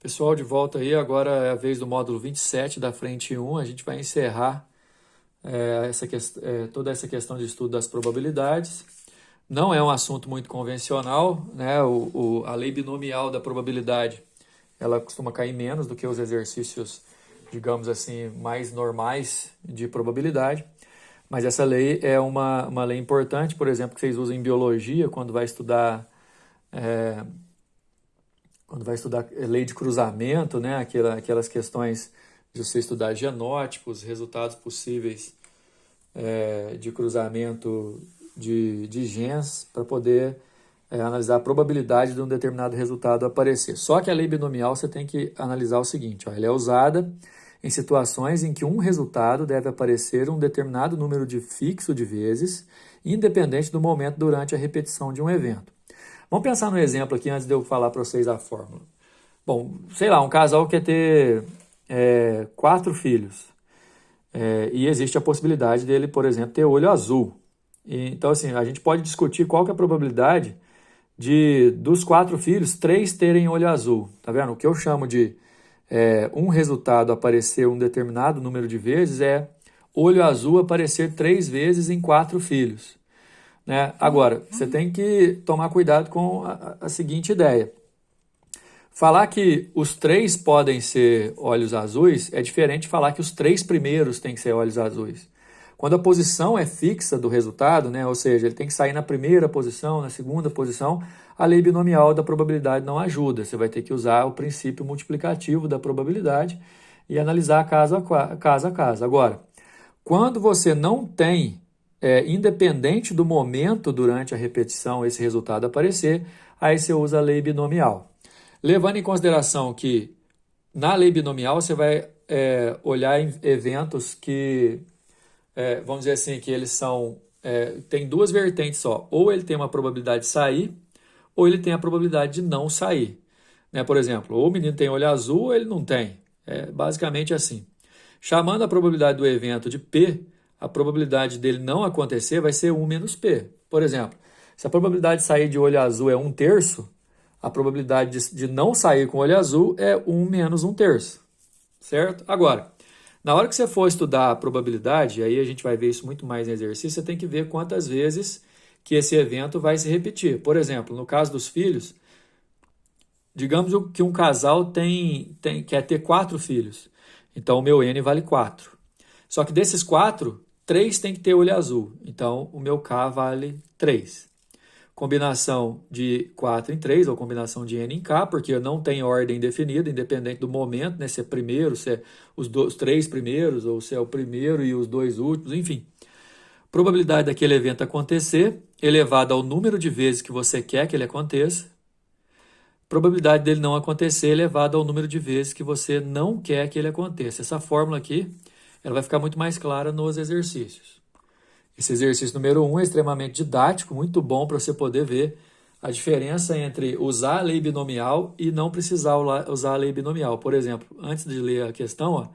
Pessoal, de volta aí, agora é a vez do módulo 27 da frente 1, a gente vai encerrar toda essa questão de estudo das probabilidades. Não é um assunto muito convencional, né? A lei binomial da probabilidade, ela costuma cair menos do que os exercícios, digamos assim, mais normais de probabilidade, mas essa lei é uma lei importante, por exemplo, que vocês usam em biologia, quando vai estudar lei de cruzamento, né? Aquelas questões de você estudar genótipos, resultados possíveis de cruzamento de genes para poder analisar a probabilidade de um determinado resultado aparecer. Só que a lei binomial você tem que analisar o seguinte, ó, ela é usada em situações em que um resultado deve aparecer um determinado número fixo de vezes, independente do momento durante a repetição de um evento. Vamos pensar no exemplo aqui antes de eu falar para vocês a fórmula. Bom, sei lá, um casal quer ter 4 filhos e existe a possibilidade dele, por exemplo, ter olho azul. Então, assim, a gente pode discutir qual que é a probabilidade dos 4 filhos, 3 terem olho azul. Tá vendo? O que eu chamo de um resultado aparecer um determinado número de vezes é olho azul aparecer 3 vezes em 4 filhos. Né? Agora, você tem que tomar cuidado com a seguinte ideia. Falar que os 3 podem ser olhos azuis é diferente de falar que os 3 primeiros têm que ser olhos azuis. Quando a posição é fixa do resultado, né, ou seja, ele tem que sair na primeira posição, na segunda posição, a lei binomial da probabilidade não ajuda. Você vai ter que usar o princípio multiplicativo da probabilidade e analisar caso a caso. Agora, quando você não tem independente do momento durante a repetição esse resultado aparecer, aí você usa a lei binomial. Levando em consideração que na lei binomial você vai olhar em eventos que, vamos dizer assim, que eles tem 2 vertentes só. Ou ele tem uma probabilidade de sair, ou ele tem a probabilidade de não sair. Né? Por exemplo, ou o menino tem olho azul ou ele não tem. É basicamente assim. Chamando a probabilidade do evento de P, a probabilidade dele não acontecer vai ser 1 menos P. Por exemplo, se a probabilidade de sair de olho azul é 1/3, a probabilidade de não sair com olho azul é 1 menos 1/3. Certo? Agora, na hora que você for estudar a probabilidade, aí a gente vai ver isso muito mais em exercício, você tem que ver quantas vezes que esse evento vai se repetir. Por exemplo, no caso dos filhos, digamos que um casal quer ter 4 filhos. Então, o meu N vale 4. Só que desses 4, 3 tem que ter olho azul. Então, o meu K vale 3. Combinação de 4 em 3, ou combinação de N em K, porque não tem ordem definida, independente do momento, né? Se é primeiro, se é os 3 primeiros, ou se é o primeiro e os 2 últimos, enfim. Probabilidade daquele evento acontecer, elevada ao número de vezes que você quer que ele aconteça. Probabilidade dele não acontecer, elevada ao número de vezes que você não quer que ele aconteça. Essa fórmula aqui, ela vai ficar muito mais clara nos exercícios. Esse exercício número 1 é extremamente didático, muito bom para você poder ver a diferença entre usar a lei binomial e não precisar usar a lei binomial. Por exemplo, antes de ler a questão, ó,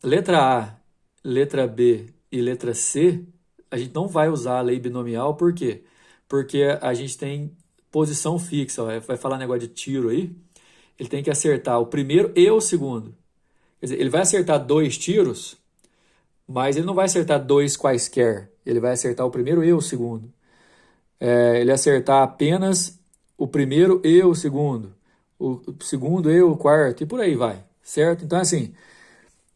letra A, letra B e letra C, a gente não vai usar a lei binomial, por quê? Porque a gente tem posição fixa, ó, vai falar negócio de tiro aí, ele tem que acertar o primeiro e o segundo. Quer dizer, ele vai acertar 2 tiros, mas ele não vai acertar 2 quaisquer. Ele vai acertar o primeiro e o segundo. Ele acertar apenas o primeiro e o segundo segundo e o quarto, e por aí vai, certo? Então, assim,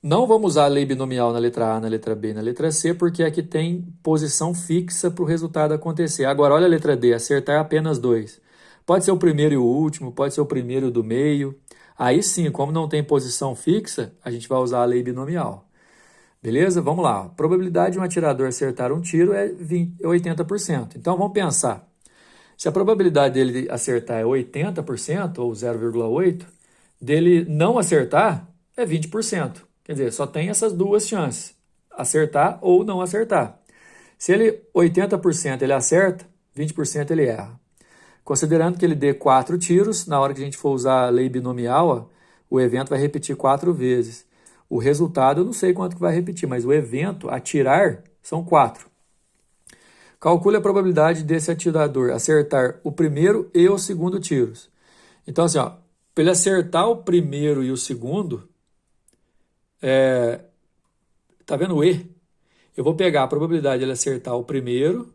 não vamos usar a lei binomial na letra A, na letra B e na letra C, porque aqui tem posição fixa para o resultado acontecer. Agora, olha a letra D, acertar apenas 2. Pode ser o primeiro e o último, pode ser o primeiro e o do meio. Aí sim, como não tem posição fixa, a gente vai usar a lei binomial. Beleza? Vamos lá. A probabilidade de um atirador acertar um tiro é 80%. Então, vamos pensar. Se a probabilidade dele acertar é 80%, ou 0,8, dele não acertar é 20%. Quer dizer, só tem essas 2 chances. Acertar ou não acertar. Se ele 80% ele acerta, 20% ele erra. Considerando que ele dê 4 tiros, na hora que a gente for usar a lei binomial, ó, o evento vai repetir 4 vezes. O resultado eu não sei quanto que vai repetir, mas o evento, atirar, são 4. Calcule a probabilidade desse atirador acertar o primeiro e o segundo tiros. Então, assim, ó, para ele acertar o primeiro e o segundo, tá vendo o E? Eu vou pegar a probabilidade dele acertar o primeiro,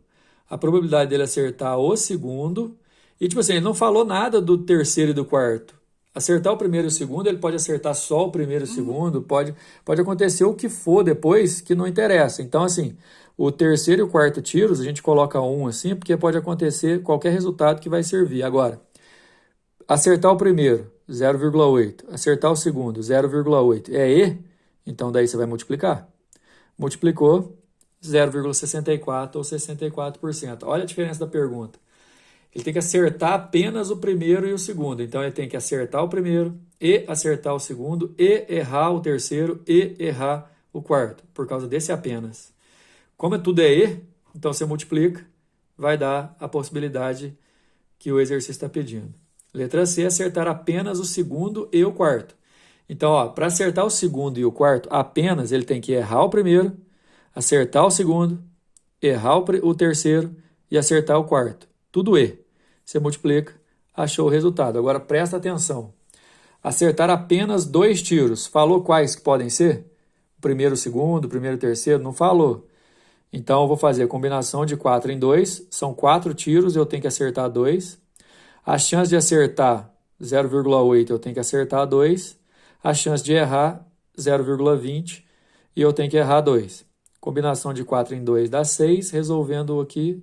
a probabilidade dele acertar o segundo, e tipo assim, ele não falou nada do terceiro e do quarto. Acertar o primeiro e o segundo, ele pode acertar só o primeiro e o segundo, pode acontecer o que for depois que não interessa. Então, assim, o terceiro e o quarto tiros, a gente coloca um assim, porque pode acontecer qualquer resultado que vai servir. Agora, acertar o primeiro, 0,8. Acertar o segundo, 0,8. É E? Então daí você vai multiplicar. Multiplicou, 0,64 ou 64%. Olha a diferença da pergunta. Ele tem que acertar apenas o primeiro e o segundo. Então ele tem que acertar o primeiro e acertar o segundo e errar o terceiro e errar o quarto, por causa desse apenas. Como tudo é E, então você multiplica, vai dar a possibilidade que o exercício está pedindo. Letra C, acertar apenas o segundo e o quarto. Então, para acertar o segundo e o quarto, apenas ele tem que errar o primeiro, acertar o segundo, errar o terceiro e acertar o quarto. Tudo E. Você multiplica, achou o resultado. Agora presta atenção. Acertar apenas 2 tiros. Falou quais que podem ser? O primeiro, o segundo, o primeiro, o terceiro? Não falou. Então eu vou fazer a combinação de 4 em 2. São 4 tiros, eu tenho que acertar 2. A chance de acertar 0,8, eu tenho que acertar 2. A chance de errar 0,20 e eu tenho que errar 2. Combinação de 4 em 2 dá 6, resolvendo aqui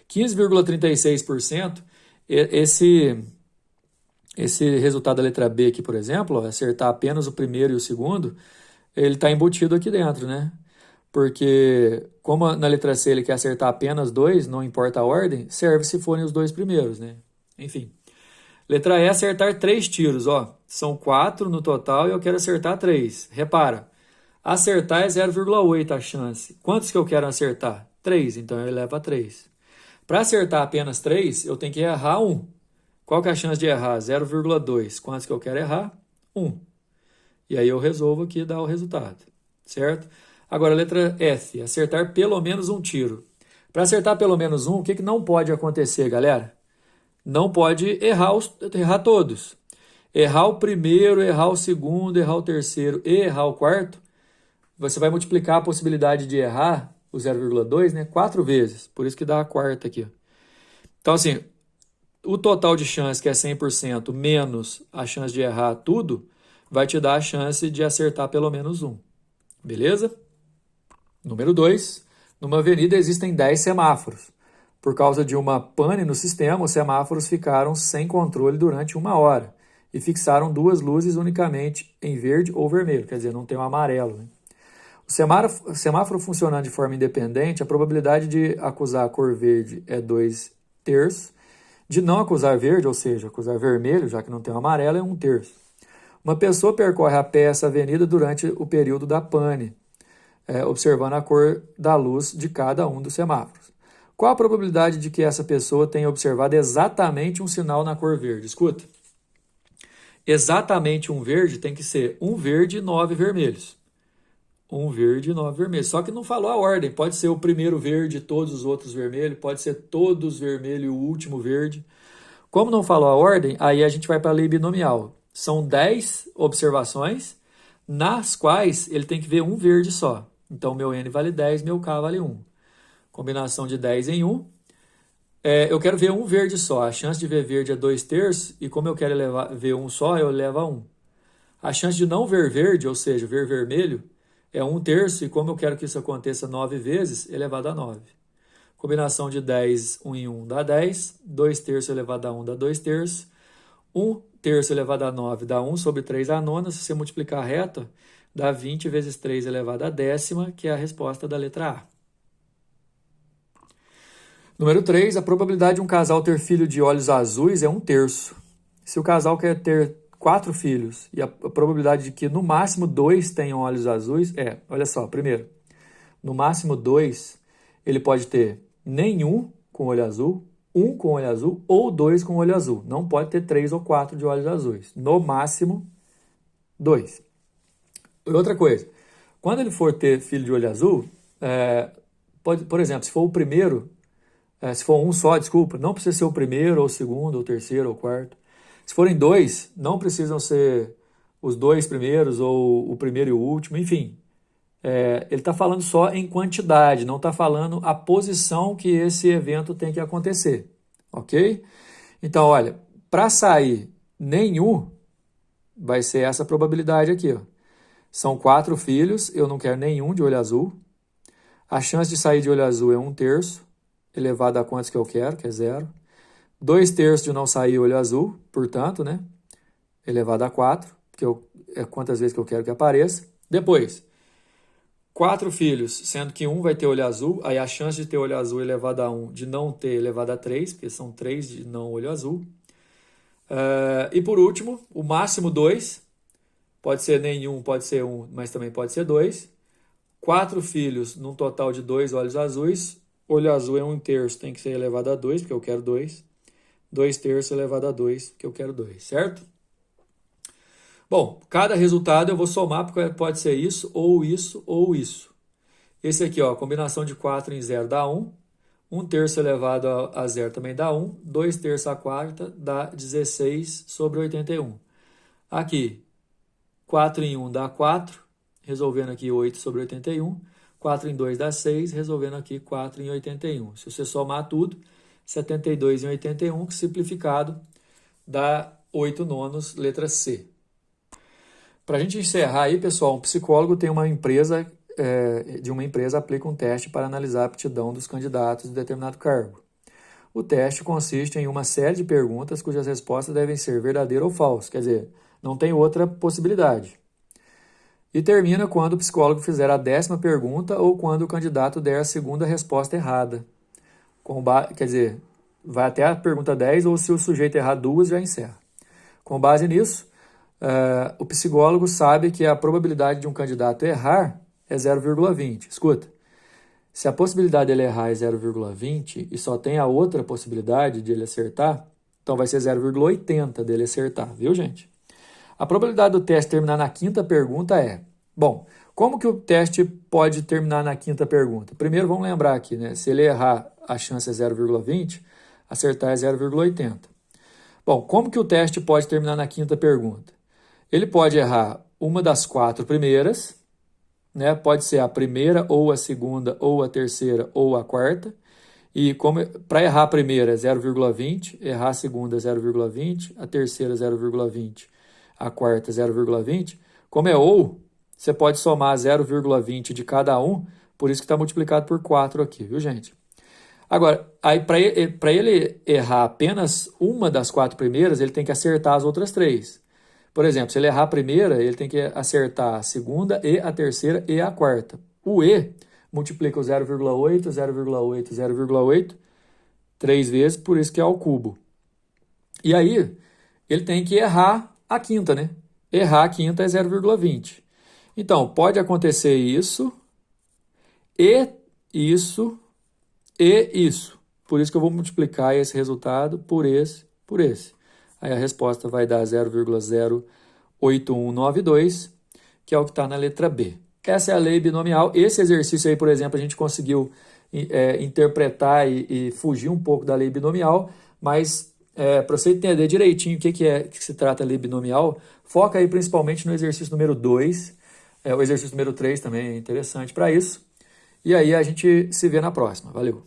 15,36%. Esse resultado da letra B aqui, por exemplo, acertar apenas o primeiro e o segundo, ele está embutido aqui dentro, né? Porque como na letra C ele quer acertar apenas 2, não importa a ordem, serve se forem os 2 primeiros, né? Enfim. Letra E, acertar 3 tiros, ó. São 4 no total e eu quero acertar 3. Repara, acertar é 0,8 a chance. Quantos que eu quero acertar? 3, então eu levo a 3. Para acertar apenas 3, eu tenho que errar 1. Qual que é a chance de errar? 0,2. Quantos que eu quero errar? 1. E aí eu resolvo aqui dar o resultado, certo? Agora, letra F, acertar pelo menos um tiro. Para acertar pelo menos um, o que não pode acontecer, galera? Não pode errar todos. Errar o primeiro, errar o segundo, errar o terceiro e errar o quarto, você vai multiplicar a possibilidade de errar o 0,2, né, 4 vezes. Por isso que dá a quarta aqui. Então, assim, o total de chance, que é 100%, menos a chance de errar tudo, vai te dar a chance de acertar pelo menos um. Beleza? Número 2. Numa avenida existem 10 semáforos. Por causa de uma pane no sistema, os semáforos ficaram sem controle durante 1 hora e fixaram 2 luzes unicamente em verde ou vermelho, quer dizer, não tem um amarelo, né? O semáforo funcionando de forma independente, a probabilidade de acusar a cor verde é 2/3, de não acusar verde, ou seja, acusar vermelho, já que não tem um amarelo, é 1/3. Uma pessoa percorre a pé essa avenida durante o período da pane, observando a cor da luz de cada um dos semáforos. Qual a probabilidade de que essa pessoa tenha observado exatamente um sinal na cor verde? Escuta. Exatamente um verde tem que ser um verde e 9 vermelhos. Um verde e 9 vermelhos. Só que não falou a ordem. Pode ser o primeiro verde e todos os outros vermelhos. Pode ser todos vermelhos e o último verde. Como não falou a ordem, aí a gente vai para a lei binomial. São 10 observações, nas quais ele tem que ver um verde só. Então, meu N vale 10, meu K vale 1. Combinação de 10 em 1. Eu quero ver um verde só. A chance de ver verde é 2/3. E como eu quero ver um só, eu levo a 1. A chance de não ver verde, ou seja, ver vermelho, é 1/3. E como eu quero que isso aconteça 9 vezes, elevado a 9. Combinação de 10, 1 em 1 dá 10. 2/3 elevado a 1 dá 2/3. 1/3 elevado a 9 dá 1 sobre 3 a nona. Se você multiplicar a reta, dá 20 vezes 3 elevado a décima, que é a resposta da letra A. Número 3, a probabilidade de um casal ter filho de olhos azuis é 1/3. Se o casal quer ter 4 filhos e a probabilidade de que no máximo 2 tenham olhos azuis olha só, primeiro, no máximo 2, ele pode ter nenhum com olho azul, 1 com olho azul ou 2 com olho azul. Não pode ter 3 ou 4 de olhos azuis. No máximo, 2. Outra coisa, quando ele for ter filho de olho azul, pode, por exemplo, se for o primeiro, se for um só, desculpa, não precisa ser o primeiro, ou o segundo, ou o terceiro, ou o quarto. Se forem dois, não precisam ser os dois primeiros ou o primeiro e o último, enfim. Ele está falando só em quantidade, não está falando a posição que esse evento tem que acontecer, ok? Então, olha, para sair nenhum, vai ser essa probabilidade aqui, ó. São 4 filhos, eu não quero nenhum de olho azul. A chance de sair de olho azul é 1/3, elevado a quantos que eu quero, que é 0. 2/3 de não sair olho azul, portanto, né? Elevado a 4, que é quantas vezes que eu quero que apareça. Depois, 4 filhos, sendo que um vai ter olho azul, aí a chance de ter olho azul elevado a 1, de não ter elevado a 3, porque são 3 de não olho azul. E por último, o máximo 2, pode ser nenhum, pode ser 1, mas também pode ser 2. 4 filhos num total de 2 olhos azuis, olho azul é 1/3, tem que ser elevado a 2, porque eu quero 2. 2/3 elevado a 2, porque eu quero 2, certo? Bom, cada resultado eu vou somar, porque pode ser isso, ou isso, ou isso. Esse aqui, ó, a combinação de 4 em 0 dá 1. 1/3 elevado a 0 também dá 1. 2/3 a quarta dá 16 sobre 81. Aqui, 4 em 1 dá 4, resolvendo aqui 8 sobre 81. 4 em 2 dá 6, resolvendo aqui 4 em 81. Se você somar tudo, 72 em 81, que simplificado dá 8 nonos, letra C. Para a gente encerrar aí, pessoal, um psicólogo tem uma empresa, de uma empresa aplica um teste para analisar a aptidão dos candidatos de determinado cargo. O teste consiste em uma série de perguntas cujas respostas devem ser verdadeira ou falsa, quer dizer, não tem outra possibilidade. E termina quando o psicólogo fizer a 10ª pergunta ou quando o candidato der a segunda resposta errada. Quer dizer, vai até a pergunta 10 ou se o sujeito errar 2, já encerra. Com base nisso, o psicólogo sabe que a probabilidade de um candidato errar é 0,20. Escuta, se a possibilidade dele errar é 0,20 e só tem a outra possibilidade de ele acertar, então vai ser 0,80 dele acertar, viu, gente? A probabilidade do teste terminar na 5ª pergunta é... Bom, como que o teste pode terminar na 5ª pergunta? Primeiro, vamos lembrar aqui, né? Se ele errar, a chance é 0,20, acertar é 0,80. Bom, como que o teste pode terminar na 5ª pergunta? Ele pode errar uma das 4 primeiras, né? Pode ser a primeira, ou a segunda, ou a terceira, ou a quarta. E para errar a primeira é 0,20, errar a segunda é 0,20, a terceira 0,20, a quarta 0,20. Como é ou, você pode somar 0,20 de cada um, por isso que está multiplicado por 4 aqui, viu, gente? Agora, para ele errar apenas uma das 4 primeiras, ele tem que acertar as outras 3. Por exemplo, se ele errar a primeira, ele tem que acertar a segunda e a terceira e a quarta. O E multiplica o 0,8, 0,8, 0,8, 3 vezes, por isso que é ao cubo. E aí, ele tem que errar a 5ª, né? Errar a 5ª é 0,20. Então, pode acontecer isso, e isso, e isso. Por isso que eu vou multiplicar esse resultado por esse, por esse. Aí a resposta vai dar 0,08192, que é o que está na letra B. Essa é a lei binomial. Esse exercício aí, por exemplo, a gente conseguiu interpretar e fugir um pouco da lei binomial, mas para você entender direitinho o que se trata a lei binomial, foca aí principalmente no exercício número 2. O exercício número 3 também é interessante para isso. E aí a gente se vê na próxima. Valeu!